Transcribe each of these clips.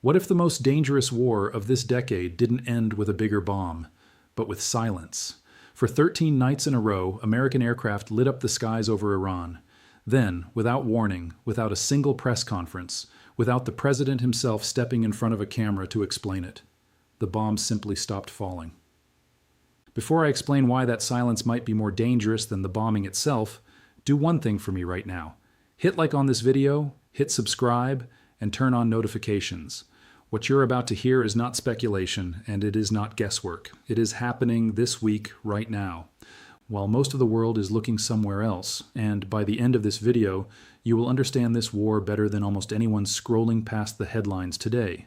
What if the most dangerous war of this decade didn't end with a bigger bomb, but with silence? For 13 nights in a row, American aircraft lit up the skies over Iran. Then, without warning, without a single press conference, without the president himself stepping in front of a camera to explain it, the bombs simply stopped falling. Before I explain why that silence might be more dangerous than the bombing itself, do one thing for me right now. Hit like on this video, hit subscribe, and turn on notifications. What you're about to hear is not speculation, and it is not guesswork. It is happening this week, right now, while most of the world is looking somewhere else, and by the end of this video, you will understand this war better than almost anyone scrolling past the headlines today.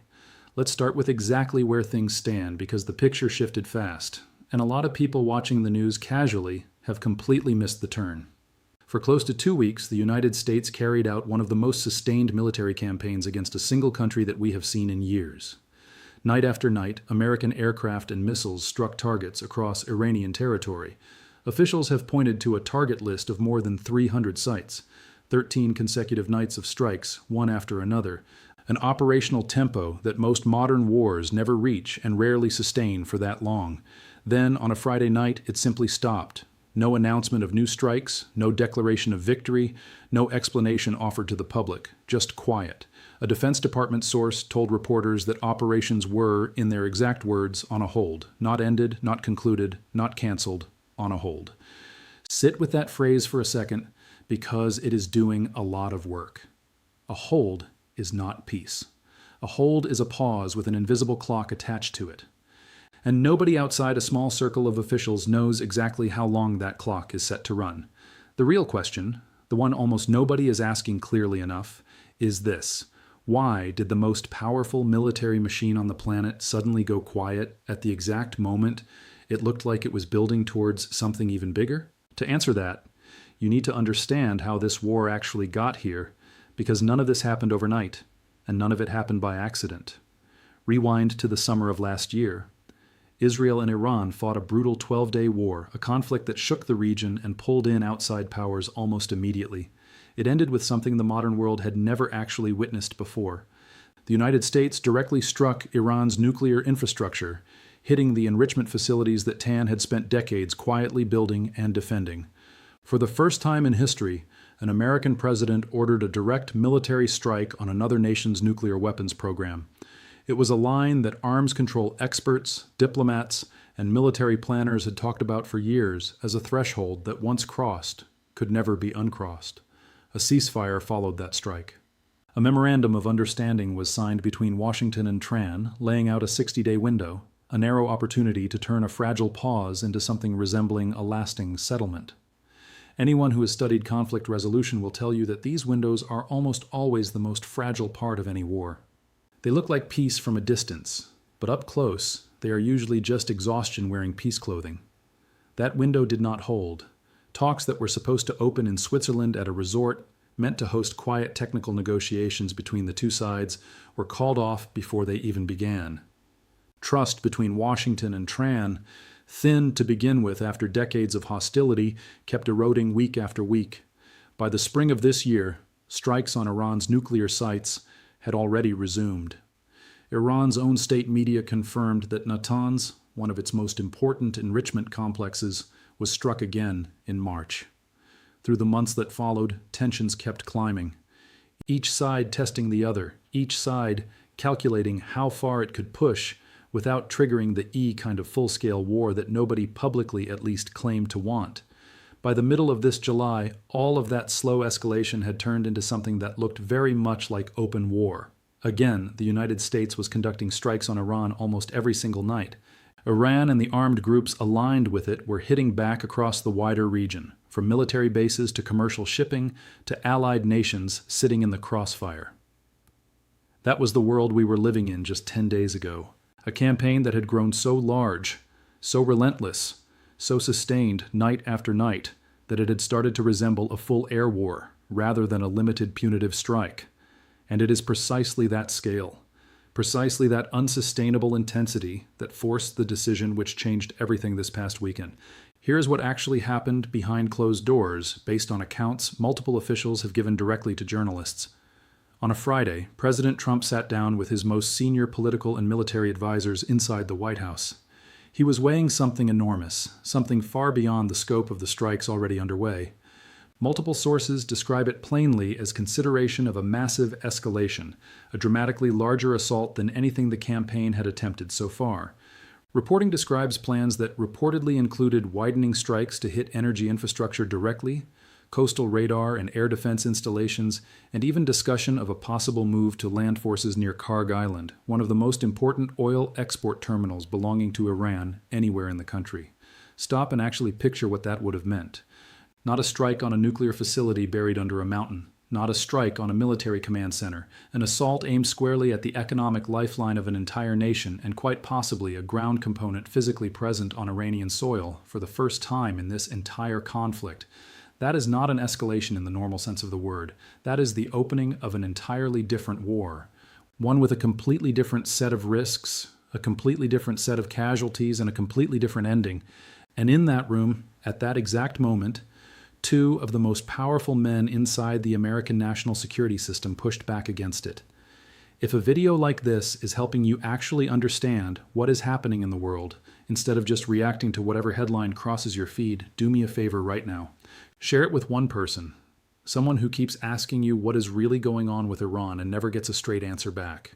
Let's start with exactly where things stand, because the picture shifted fast, and a lot of people watching the news casually have completely missed the turn. For close to 2 weeks, the United States carried out one of the most sustained military campaigns against a single country that we have seen in years. Night after night, American aircraft and missiles struck targets across Iranian territory. Officials have pointed to a target list of more than 300 sites, 13 consecutive nights of strikes, one after another, an operational tempo that most modern wars never reach and rarely sustain for that long. Then, on a Friday night, it simply stopped. No announcement of new strikes, no declaration of victory, no explanation offered to the public, just quiet. A Defense Department source told reporters that operations were, in their exact words, on a hold. Not ended, not concluded, not canceled, on a hold. Sit with that phrase for a second, because it is doing a lot of work. A hold is not peace. A hold is a pause with an invisible clock attached to it. And nobody outside a small circle of officials knows exactly how long that clock is set to run. The real question, the one almost nobody is asking clearly enough, is this: why did the most powerful military machine on the planet suddenly go quiet at the exact moment it looked like it was building towards something even bigger? To answer that, you need to understand how this war actually got here, because none of this happened overnight, and none of it happened by accident. Rewind to the summer of last year. Israel and Iran fought a brutal 12-day war, a conflict that shook the region and pulled in outside powers almost immediately. It ended with something the modern world had never actually witnessed before. The United States directly struck Iran's nuclear infrastructure, hitting the enrichment facilities that Tehran had spent decades quietly building and defending. For the first time in history, an American president ordered a direct military strike on another nation's nuclear weapons program. It was a line that arms control experts, diplomats, and military planners had talked about for years as a threshold that once crossed could never be uncrossed. A ceasefire followed that strike. A memorandum of understanding was signed between Washington and Tehran, laying out a 60-day window, a narrow opportunity to turn a fragile pause into something resembling a lasting settlement. Anyone who has studied conflict resolution will tell you that these windows are almost always the most fragile part of any war. They look like peace from a distance, but up close, they are usually just exhaustion wearing peace clothing. That window did not hold. Talks that were supposed to open in Switzerland at a resort, meant to host quiet technical negotiations between the two sides, were called off before they even began. Trust between Washington and Tehran, thin to begin with after decades of hostility, kept eroding week after week. By the spring of this year, strikes on Iran's nuclear sites had already resumed. Iran's own state media confirmed that Natanz, one of its most important enrichment complexes, was struck again in March. Through the months that followed, tensions kept climbing. Each side testing the other, each side calculating how far it could push without triggering the kind of full-scale war that nobody publicly at least claimed to want. By the middle of this July, all of that slow escalation had turned into something that looked very much like open war. Again, the United States was conducting strikes on Iran almost every single night. Iran and the armed groups aligned with it were hitting back across the wider region, from military bases to commercial shipping to allied nations sitting in the crossfire. That was the world we were living in just 10 days ago. A campaign that had grown so large, so relentless, so sustained night after night that it had started to resemble a full air war rather than a limited punitive strike. And it is precisely that scale, precisely that unsustainable intensity that forced the decision which changed everything this past weekend. Here's what actually happened behind closed doors based on accounts multiple officials have given directly to journalists. On a Friday, President Trump sat down with his most senior political and military advisors inside the White House. He was weighing something enormous, something far beyond the scope of the strikes already underway. Multiple sources describe it plainly as consideration of a massive escalation, a dramatically larger assault than anything the campaign had attempted so far. Reporting describes plans that reportedly included widening strikes to hit energy infrastructure directly, coastal radar and air defense installations, and even discussion of a possible move to land forces near Karg Island, one of the most important oil export terminals belonging to Iran anywhere in the country. Stop and actually picture what that would have meant. Not a strike on a nuclear facility buried under a mountain. Not a strike on a military command center. An assault aimed squarely at the economic lifeline of an entire nation, and quite possibly a ground component physically present on Iranian soil for the first time in this entire conflict. That is not an escalation in the normal sense of the word. That is the opening of an entirely different war. One with a completely different set of risks, a completely different set of casualties, and a completely different ending. And in that room, at that exact moment, two of the most powerful men inside the American national security system pushed back against it. If a video like this is helping you actually understand what is happening in the world, instead of just reacting to whatever headline crosses your feed, do me a favor right now. Share it with one person, someone who keeps asking you what is really going on with Iran and never gets a straight answer back.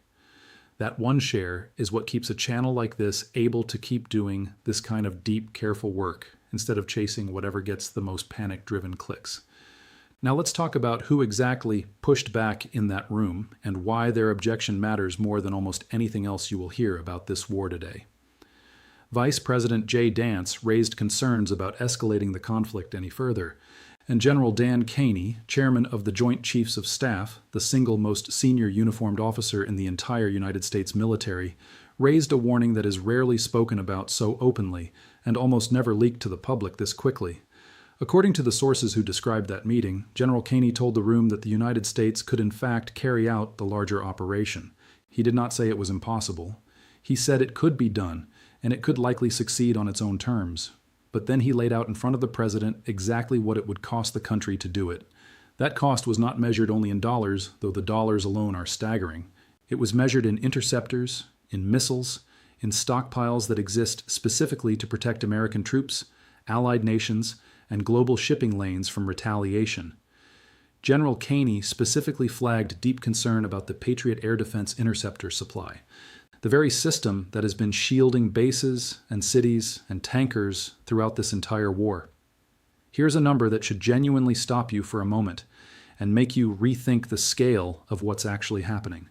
That one share is what keeps a channel like this able to keep doing this kind of deep, careful work, instead of chasing whatever gets the most panic-driven clicks. Now let's talk about who exactly pushed back in that room and why their objection matters more than almost anything else you will hear about this war today. Vice President Jay Dance raised concerns about escalating the conflict any further, and General Dan Caney, chairman of the Joint Chiefs of Staff, the single most senior uniformed officer in the entire United States military, raised a warning that is rarely spoken about so openly and almost never leaked to the public this quickly. According to the sources who described that meeting, General Caney told the room that the United States could in fact carry out the larger operation. He did not say it was impossible. He said it could be done, and it could likely succeed on its own terms. But then he laid out in front of the president exactly what it would cost the country to do it. That cost was not measured only in dollars, though the dollars alone are staggering. It was measured in interceptors, in missiles, in stockpiles that exist specifically to protect American troops, allied nations, and global shipping lanes from retaliation. General Caney specifically flagged deep concern about the Patriot air defense interceptor supply, the very system that has been shielding bases and cities and tankers throughout this entire war. Here's a number that should genuinely stop you for a moment and make you rethink the scale of what's actually happening.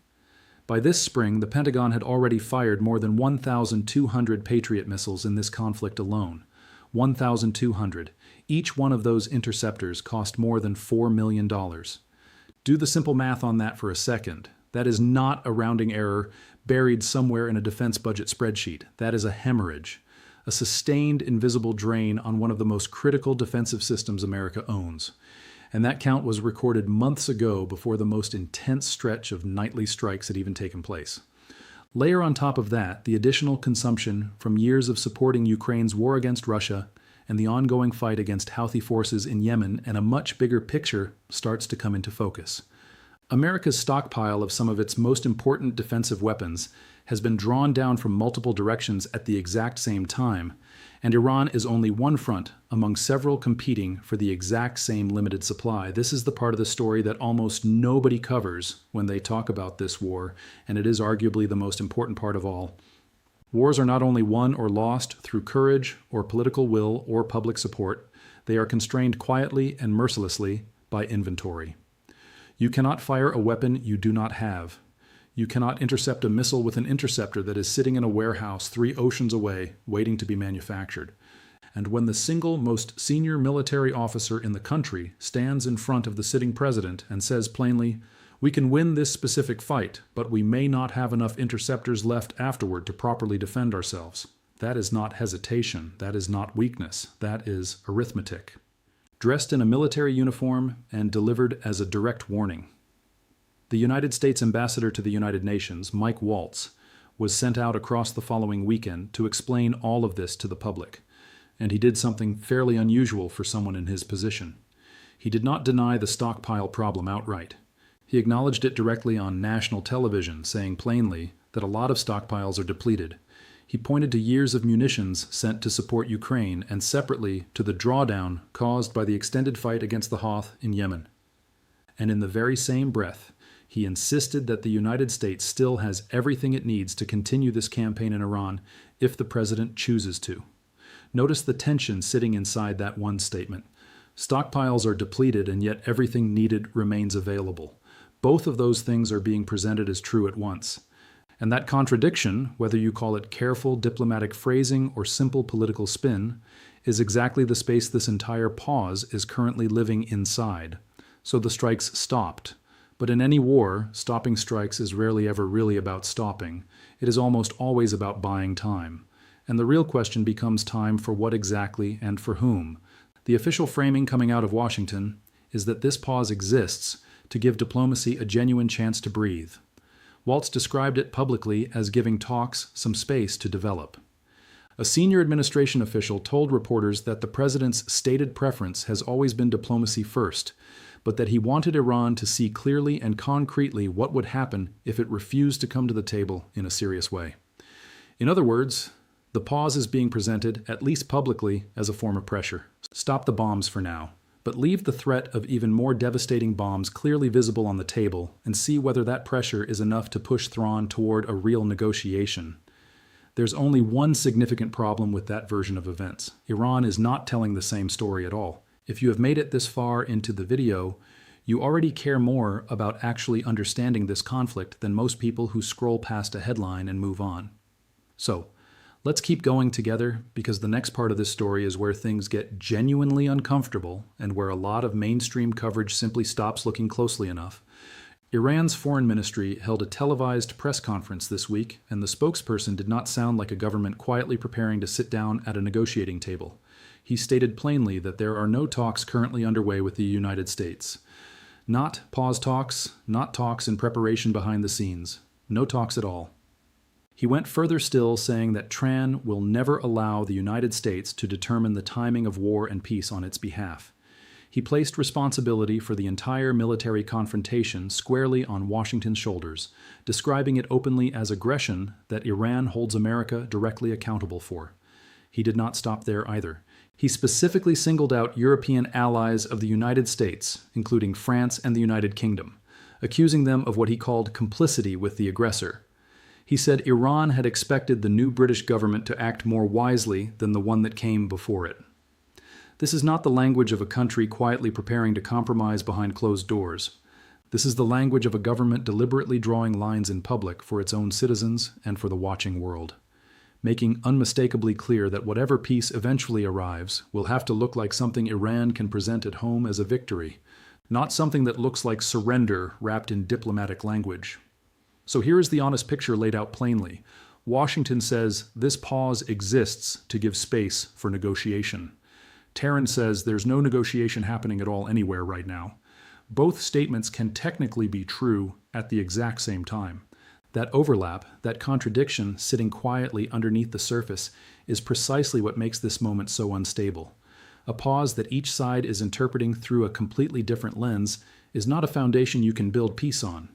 By this spring, the Pentagon had already fired more than 1,200 Patriot missiles in this conflict alone. 1,200. Each one of those interceptors cost more than $4 million. Do the simple math on that for a second. That is not a rounding error buried somewhere in a defense budget spreadsheet. That is a hemorrhage, a sustained invisible drain on one of the most critical defensive systems America owns. And that count was recorded months ago before the most intense stretch of nightly strikes had even taken place. Layer on top of that the additional consumption from years of supporting Ukraine's war against Russia and the ongoing fight against Houthi forces in Yemen, and a much bigger picture starts to come into focus. America's stockpile of some of its most important defensive weapons has been drawn down from multiple directions at the exact same time, and Iran is only one front among several competing for the exact same limited supply. This is the part of the story that almost nobody covers when they talk about this war, and it is arguably the most important part of all. Wars are not only won or lost through courage or political will or public support, they are constrained quietly and mercilessly by inventory. You cannot fire a weapon you do not have. You cannot intercept a missile with an interceptor that is sitting in a warehouse 3 oceans away, waiting to be manufactured. And when the single most senior military officer in the country stands in front of the sitting president and says plainly, "We can win this specific fight, but we may not have enough interceptors left afterward to properly defend ourselves," that is not hesitation, that is not weakness, that is arithmetic. Dressed in a military uniform and delivered as a direct warning. The United States ambassador to the United Nations, Mike Waltz, was sent out across the following weekend to explain all of this to the public, and he did something fairly unusual for someone in his position. He did not deny the stockpile problem outright. He acknowledged it directly on national television, saying plainly that a lot of stockpiles are depleted. He pointed to years of munitions sent to support Ukraine and separately to the drawdown caused by the extended fight against the Houthi in Yemen. And in the very same breath, he insisted that the United States still has everything it needs to continue this campaign in Iran if the president chooses to. Notice the tension sitting inside that one statement. Stockpiles are depleted and yet everything needed remains available. Both of those things are being presented as true at once. And that contradiction, whether you call it careful diplomatic phrasing or simple political spin, is exactly the space this entire pause is currently living inside. So the strikes stopped. But in any war, stopping strikes is rarely ever really about stopping. It is almost always about buying time. And the real question becomes time for what exactly and for whom. The official framing coming out of Washington is that this pause exists to give diplomacy a genuine chance to breathe. Waltz described it publicly as giving talks some space to develop. A senior administration official told reporters that the president's stated preference has always been diplomacy first, but that he wanted Iran to see clearly and concretely what would happen if it refused to come to the table in a serious way. In other words, the pause is being presented, at least publicly, as a form of pressure. Stop the bombs for now, but leave the threat of even more devastating bombs clearly visible on the table and see whether that pressure is enough to push Tehran toward a real negotiation. There's only one significant problem with that version of events. Iran is not telling the same story at all. If you have made it this far into the video, you already care more about actually understanding this conflict than most people who scroll past a headline and move on. So, let's keep going together, because the next part of this story is where things get genuinely uncomfortable and where a lot of mainstream coverage simply stops looking closely enough. Iran's foreign ministry held a televised press conference this week, and the spokesperson did not sound like a government quietly preparing to sit down at a negotiating table. He stated plainly that there are no talks currently underway with the United States. Not pause talks, not talks in preparation behind the scenes. No talks at all. He went further still, saying that Tehran will never allow the United States to determine the timing of war and peace on its behalf. He placed responsibility for the entire military confrontation squarely on Washington's shoulders, describing it openly as aggression that Iran holds America directly accountable for. He did not stop there either. He specifically singled out European allies of the United States, including France and the United Kingdom, accusing them of what he called complicity with the aggressor. He said Iran had expected the new British government to act more wisely than the one that came before it. This is not the language of a country quietly preparing to compromise behind closed doors. This is the language of a government deliberately drawing lines in public for its own citizens and for the watching world, making unmistakably clear that whatever peace eventually arrives will have to look like something Iran can present at home as a victory, not something that looks like surrender wrapped in diplomatic language. So here is the honest picture laid out plainly. Washington says this pause exists to give space for negotiation. Tehran says there's no negotiation happening at all anywhere right now. Both statements can technically be true at the exact same time. That overlap, that contradiction sitting quietly underneath the surface, is precisely what makes this moment so unstable. A pause that each side is interpreting through a completely different lens is not a foundation you can build peace on.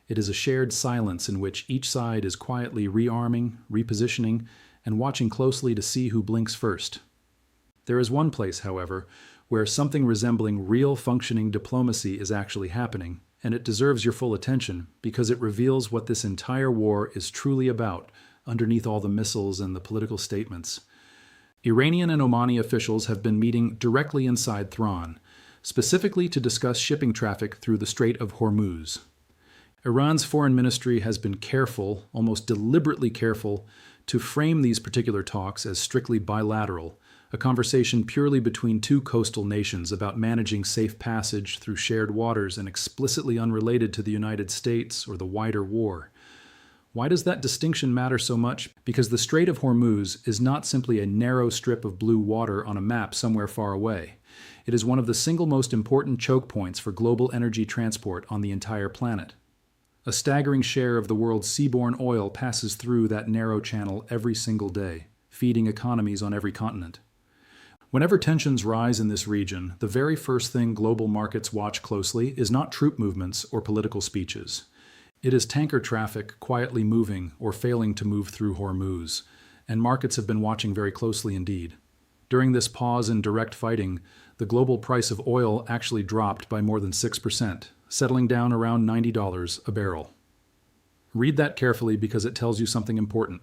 It is a shared silence in which each side is quietly rearming, repositioning, and watching closely to see who blinks first. There is one place, however, where something resembling real functioning diplomacy is actually happening, and it deserves your full attention because it reveals what this entire war is truly about underneath all the missiles and the political statements. Iranian and Omani officials have been meeting directly inside Tehran, specifically to discuss shipping traffic through the Strait of Hormuz. Iran's foreign ministry has been careful, almost deliberately careful, to frame these particular talks as strictly bilateral, a conversation purely between two coastal nations about managing safe passage through shared waters and explicitly unrelated to the United States or the wider war. Why does that distinction matter so much? Because the Strait of Hormuz is not simply a narrow strip of blue water on a map somewhere far away. It is one of the single most important choke points for global energy transport on the entire planet. A staggering share of the world's seaborne oil passes through that narrow channel every single day, feeding economies on every continent. Whenever tensions rise in this region, the very first thing global markets watch closely is not troop movements or political speeches. It is tanker traffic quietly moving or failing to move through Hormuz, and markets have been watching very closely indeed. During this pause in direct fighting, the global price of oil actually dropped by more than 6%, settling down around $90 a barrel. Read that carefully because it tells you something important.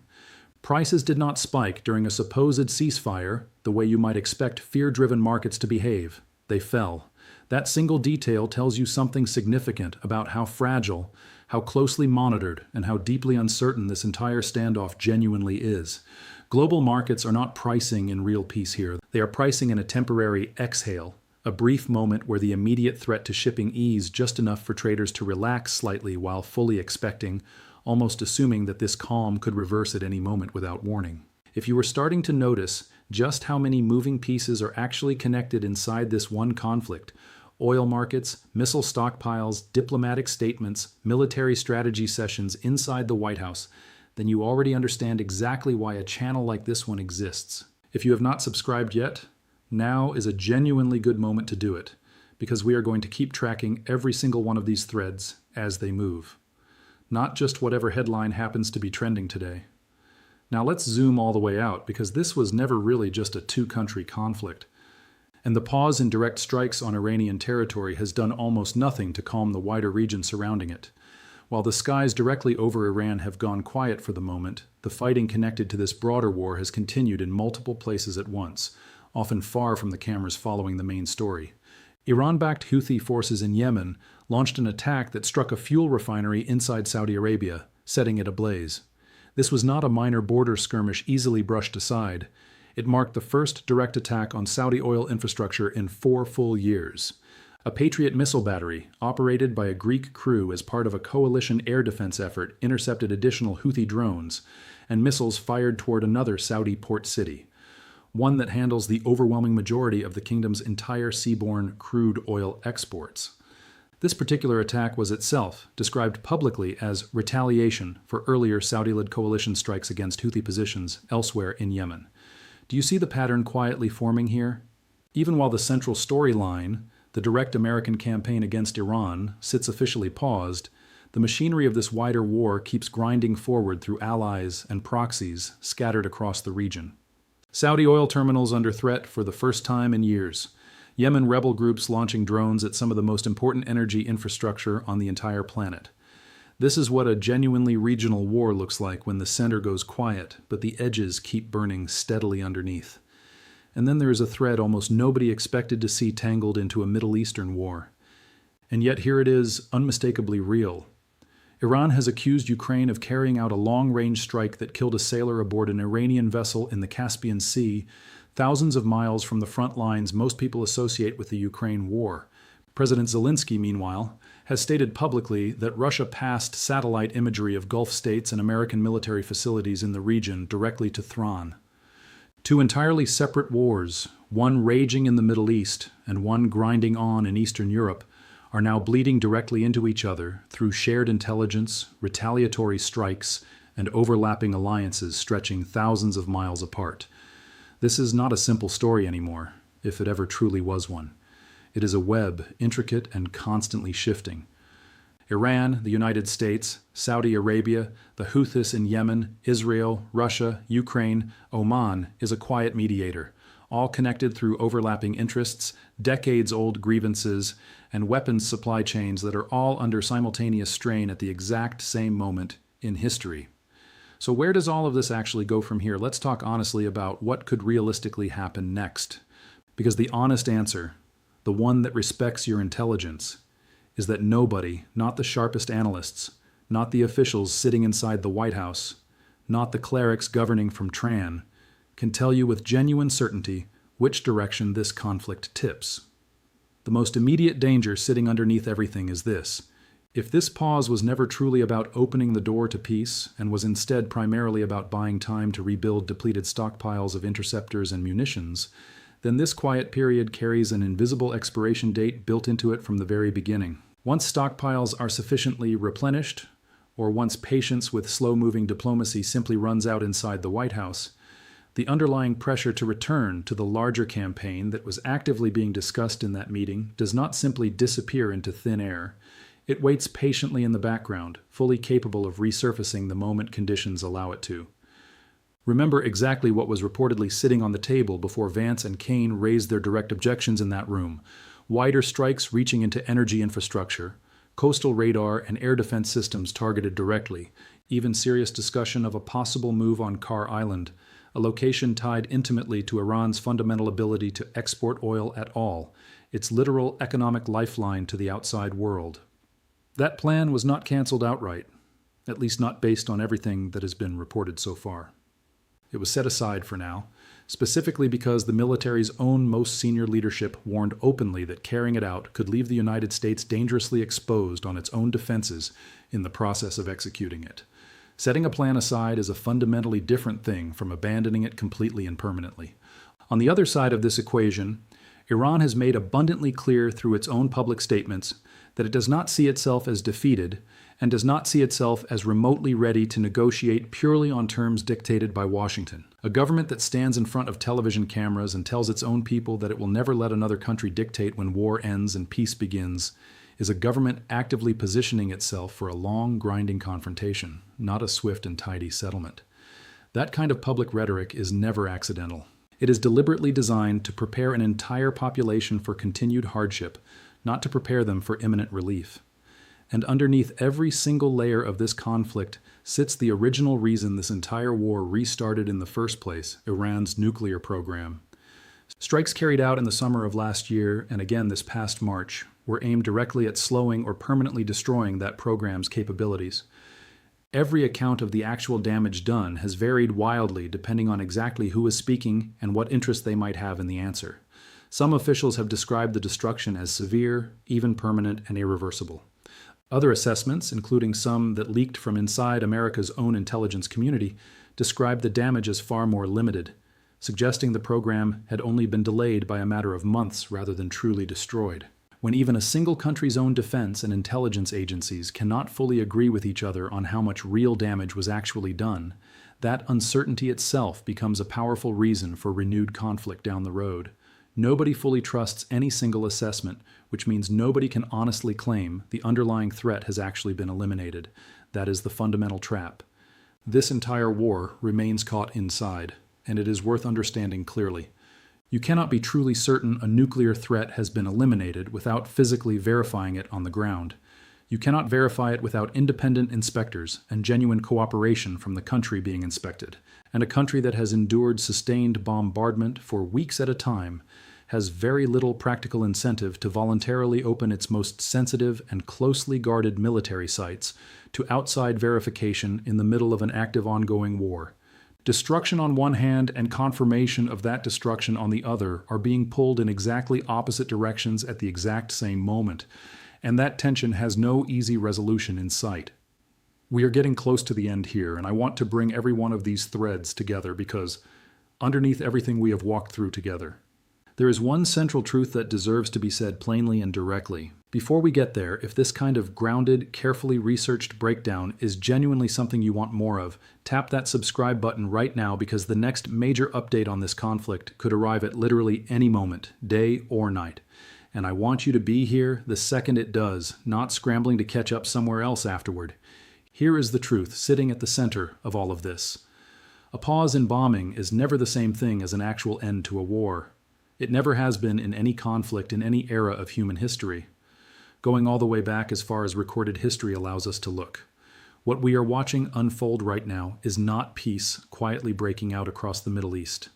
Prices did not spike during a supposed ceasefire the way you might expect fear-driven markets to behave. They fell. That single detail tells you something significant about how fragile, how closely monitored, and how deeply uncertain this entire standoff genuinely is. Global markets are not pricing in real peace here. They are pricing in a temporary exhale, a brief moment where the immediate threat to shipping eased just enough for traders to relax slightly while fully expecting, almost assuming that this calm could reverse at any moment without warning. If you were starting to notice just how many moving pieces are actually connected inside this one conflict, oil markets, missile stockpiles, diplomatic statements, military strategy sessions inside the White House, then you already understand exactly why a channel like this one exists. If you have not subscribed yet, now is a genuinely good moment to do it, because we are going to keep tracking every single one of these threads as they move. Not just whatever headline happens to be trending today. Now let's zoom all the way out, because this was never really just a two-country conflict. And the pause in direct strikes on Iranian territory has done almost nothing to calm the wider region surrounding it. While the skies directly over Iran have gone quiet for the moment, the fighting connected to this broader war has continued in multiple places at once, often far from the cameras following the main story. Iran-backed Houthi forces in Yemen launched an attack that struck a fuel refinery inside Saudi Arabia, setting it ablaze. This was not a minor border skirmish easily brushed aside. It marked the first direct attack on Saudi oil infrastructure in 4 full years. A Patriot missile battery, operated by a Greek crew as part of a coalition air defense effort, intercepted additional Houthi drones, and missiles fired toward another Saudi port city, one that handles the overwhelming majority of the kingdom's entire seaborne crude oil exports. This particular attack was itself described publicly as retaliation for earlier Saudi-led coalition strikes against Houthi positions elsewhere in Yemen. Do you see the pattern quietly forming here? Even while the central storyline, the direct American campaign against Iran, sits officially paused, the machinery of this wider war keeps grinding forward through allies and proxies scattered across the region. Saudi oil terminals under threat for the first time in years. Yemen rebel groups launching drones at some of the most important energy infrastructure on the entire planet. This is what a genuinely regional war looks like when the center goes quiet, but the edges keep burning steadily underneath. And then there is a thread almost nobody expected to see tangled into a Middle Eastern war. And yet here it is, unmistakably real. Iran has accused Ukraine of carrying out a long-range strike that killed a sailor aboard an Iranian vessel in the Caspian Sea, thousands of miles from the front lines most people associate with the Ukraine war. President Zelensky, meanwhile, has stated publicly that Russia passed satellite imagery of Gulf states and American military facilities in the region directly to Thrawn. 2 entirely separate wars, one raging in the Middle East and one grinding on in Eastern Europe, are now bleeding directly into each other through shared intelligence, retaliatory strikes, and overlapping alliances stretching thousands of miles apart. This is not a simple story anymore, if it ever truly was one. It is a web, intricate and constantly shifting. Iran, the United States, Saudi Arabia, the Houthis in Yemen, Israel, Russia, Ukraine, Oman is a quiet mediator, all connected through overlapping interests, decades-old grievances, and weapons supply chains that are all under simultaneous strain at the exact same moment in history. So where does all of this actually go from here? Let's talk honestly about what could realistically happen next. Because the honest answer, the one that respects your intelligence, is that nobody, not the sharpest analysts, not the officials sitting inside the White House, not the clerics governing from Tran, can tell you with genuine certainty which direction this conflict tips. The most immediate danger sitting underneath everything is this. If this pause was never truly about opening the door to peace and was instead primarily about buying time to rebuild depleted stockpiles of interceptors and munitions, then this quiet period carries an invisible expiration date built into it from the very beginning. Once stockpiles are sufficiently replenished, or once patience with slow-moving diplomacy simply runs out inside the White House, The underlying pressure to return to the larger campaign that was actively being discussed in that meeting does not simply disappear into thin air. It waits patiently in the background, fully capable of resurfacing the moment conditions allow it to. Remember exactly what was reportedly sitting on the table before Vance and Kane raised their direct objections in that room. Wider strikes reaching into energy infrastructure, coastal radar and air defense systems targeted directly, even serious discussion of a possible move on Carr Island, a location tied intimately to Iran's fundamental ability to export oil at all, its literal economic lifeline to the outside world. That plan was not canceled outright, at least not based on everything that has been reported so far. It was set aside for now, specifically because the military's own most senior leadership warned openly that carrying it out could leave the United States dangerously exposed on its own defenses in the process of executing it. Setting a plan aside is a fundamentally different thing from abandoning it completely and permanently. On the other side of this equation, Iran has made abundantly clear through its own public statements that it does not see itself as defeated and does not see itself as remotely ready to negotiate purely on terms dictated by Washington. A government that stands in front of television cameras and tells its own people that it will never let another country dictate when war ends and peace begins is a government actively positioning itself for a long, grinding confrontation, not a swift and tidy settlement. That kind of public rhetoric is never accidental. It is deliberately designed to prepare an entire population for continued hardship, not to prepare them for imminent relief. And underneath every single layer of this conflict sits the original reason this entire war restarted in the first place, Iran's nuclear program. Strikes carried out in the summer of last year and again this past March were aimed directly at slowing or permanently destroying that program's capabilities. Every account of the actual damage done has varied wildly depending on exactly who is speaking and what interest they might have in the answer. Some officials have described the destruction as severe, even permanent, and irreversible. Other assessments, including some that leaked from inside America's own intelligence community, described the damage as far more limited, suggesting the program had only been delayed by a matter of months rather than truly destroyed. When even a single country's own defense and intelligence agencies cannot fully agree with each other on how much real damage was actually done, that uncertainty itself becomes a powerful reason for renewed conflict down the road. Nobody fully trusts any single assessment, which means nobody can honestly claim the underlying threat has actually been eliminated. That is the fundamental trap. This entire war remains caught inside, and it is worth understanding clearly. You cannot be truly certain a nuclear threat has been eliminated without physically verifying it on the ground. You cannot verify it without independent inspectors and genuine cooperation from the country being inspected. And a country that has endured sustained bombardment for weeks at a time has very little practical incentive to voluntarily open its most sensitive and closely guarded military sites to outside verification in the middle of an active ongoing war. Destruction on one hand and confirmation of that destruction on the other are being pulled in exactly opposite directions at the exact same moment, and that tension has no easy resolution in sight. We are getting close to the end here, and I want to bring every one of these threads together because underneath everything we have walked through together, there is one central truth that deserves to be said plainly and directly. Before we get there, if this kind of grounded, carefully researched breakdown is genuinely something you want more of, tap that subscribe button right now because the next major update on this conflict could arrive at literally any moment, day or night. And I want you to be here the second it does, not scrambling to catch up somewhere else afterward. Here is the truth sitting at the center of all of this. A pause in bombing is never the same thing as an actual end to a war. It never has been in any conflict in any era of human history, going all the way back as far as recorded history allows us to look. What we are watching unfold right now is not peace quietly breaking out across the Middle East.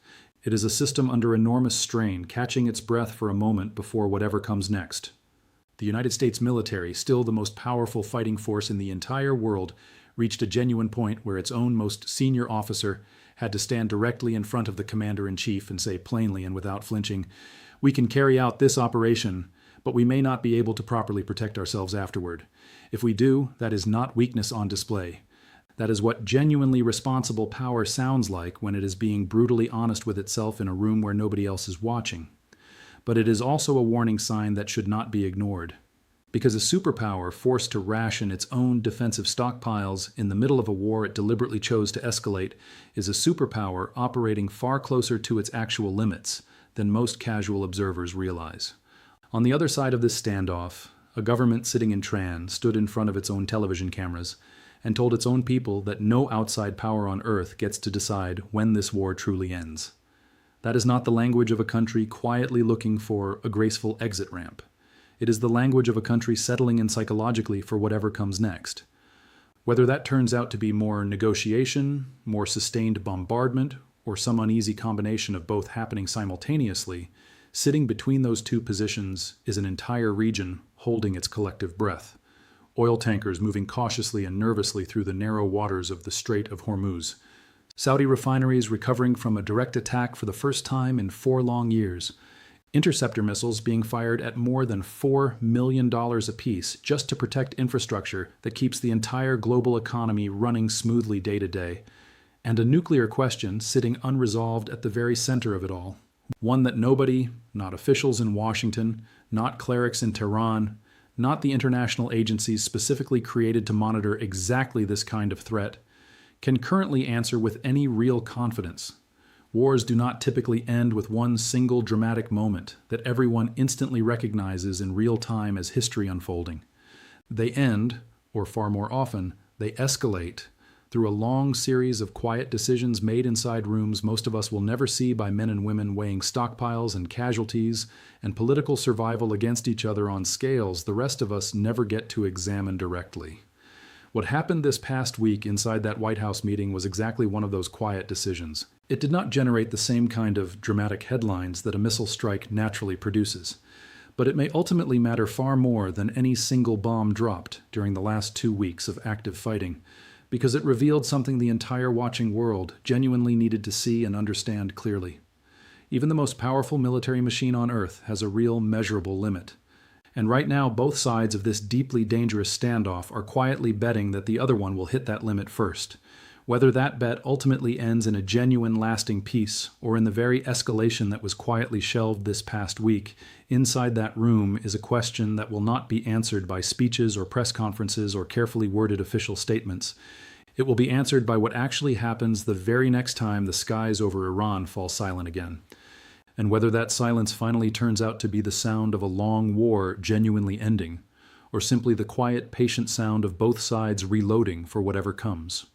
It is a system under enormous strain, catching its breath for a moment before whatever comes next. The United States military, still the most powerful fighting force in the entire world, reached a genuine point where its own most senior officer had to stand directly in front of the commander-in-chief and say plainly and without flinching, "We can carry out this operation, but we may not be able to properly protect ourselves afterward. If we do, that is not weakness on display. That is what genuinely responsible power sounds like when it is being brutally honest with itself in a room where nobody else is watching. But it is also a warning sign that should not be ignored. Because a superpower forced to ration its own defensive stockpiles in the middle of a war it deliberately chose to escalate is a superpower operating far closer to its actual limits than most casual observers realize. On the other side of this standoff, a government sitting in Tran stood in front of its own television cameras and told its own people that no outside power on earth gets to decide when this war truly ends. That is not the language of a country quietly looking for a graceful exit ramp. It is the language of a country settling in psychologically for whatever comes next. Whether that turns out to be more negotiation, more sustained bombardment, or some uneasy combination of both happening simultaneously, sitting between those two positions is an entire region holding its collective breath. Oil tankers moving cautiously and nervously through the narrow waters of the Strait of Hormuz. Saudi refineries recovering from a direct attack for the first time in 4 long years. Interceptor missiles being fired at more than $4 million apiece just to protect infrastructure that keeps the entire global economy running smoothly day to day. And a nuclear question sitting unresolved at the very center of it all. One that nobody, not officials in Washington, not clerics in Tehran, not the international agencies specifically created to monitor exactly this kind of threat, can currently answer with any real confidence. Wars do not typically end with one single dramatic moment that everyone instantly recognizes in real time as history unfolding. They end, or far more often, they escalate through a long series of quiet decisions made inside rooms most of us will never see by men and women weighing stockpiles and casualties and political survival against each other on scales the rest of us never get to examine directly. What happened this past week inside that White House meeting was exactly one of those quiet decisions. It did not generate the same kind of dramatic headlines that a missile strike naturally produces, but it may ultimately matter far more than any single bomb dropped during the last 2 weeks of active fighting, because it revealed something the entire watching world genuinely needed to see and understand clearly. Even the most powerful military machine on Earth has a real measurable limit. And right now, both sides of this deeply dangerous standoff are quietly betting that the other one will hit that limit first. Whether that bet ultimately ends in a genuine lasting peace or in the very escalation that was quietly shelved this past week, inside that room is a question that will not be answered by speeches or press conferences or carefully worded official statements. It will be answered by what actually happens the very next time the skies over Iran fall silent again. And whether that silence finally turns out to be the sound of a long war genuinely ending, or simply the quiet, patient sound of both sides reloading for whatever comes.